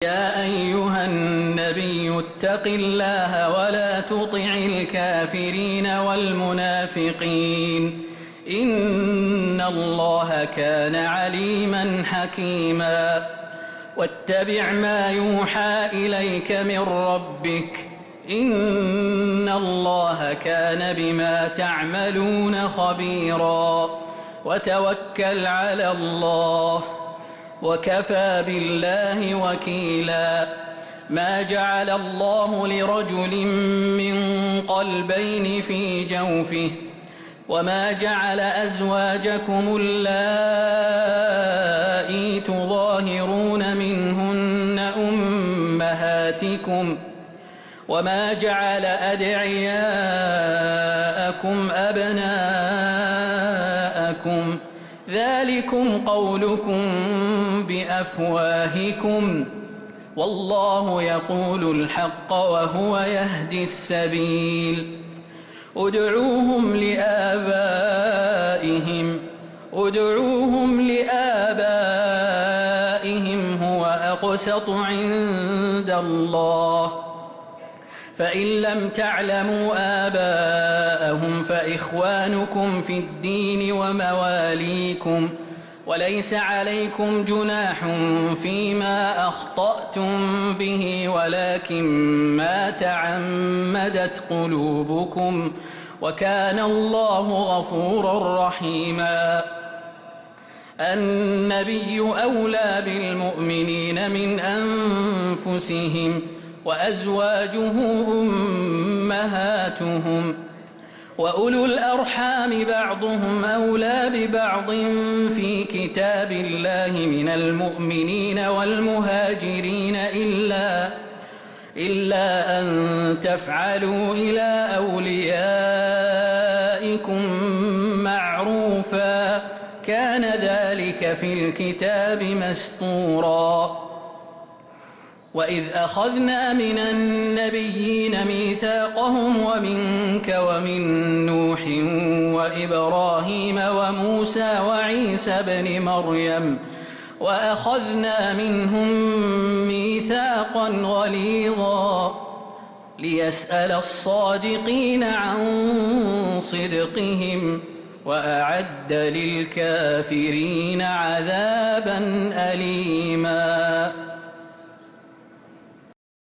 يا أيها النبي اتق الله ولا تطع الكافرين والمنافقين إن الله كان عليما حكيما واتبع ما يوحى إليك من ربك إن الله كان بما تعملون خبيرا وتوكل على الله وكفى بالله وكيلا ما جعل الله لرجل من قلبين في جوفه وما جعل أزواجكم اللائي تظاهرون منهن أمهاتكم وما جعل أدعياءكم أبناءكم ذلكم قولكم بأفواهكم والله يقول الحق وهو يهدي السبيل ادعوهم لآبائهم هو أقسط عند الله فإن لم تعلموا آباءهم فإخوانكم في الدين ومواليكم وليس عليكم جناح فيما أخطأتم به ولكن ما تعمدت قلوبكم وكان الله غفورا رحيما النبي أولى بالمؤمنين من أنفسهم وأزواجه أمهاتهم وأولو الأرحام بعضهم أولى ببعض في كتاب الله من المؤمنين والمهاجرين إلا أن تفعلوا إلى أوليائكم معروفا كان ذلك في الكتاب مسطورا وإذ أخذنا من النبيين ميثاقهم ومنك ومن نوح وإبراهيم وموسى وعيسى بن مريم وأخذنا منهم ميثاقا غليظا ليسأل الصادقين عن صدقهم وأعد للكافرين عذابا أليما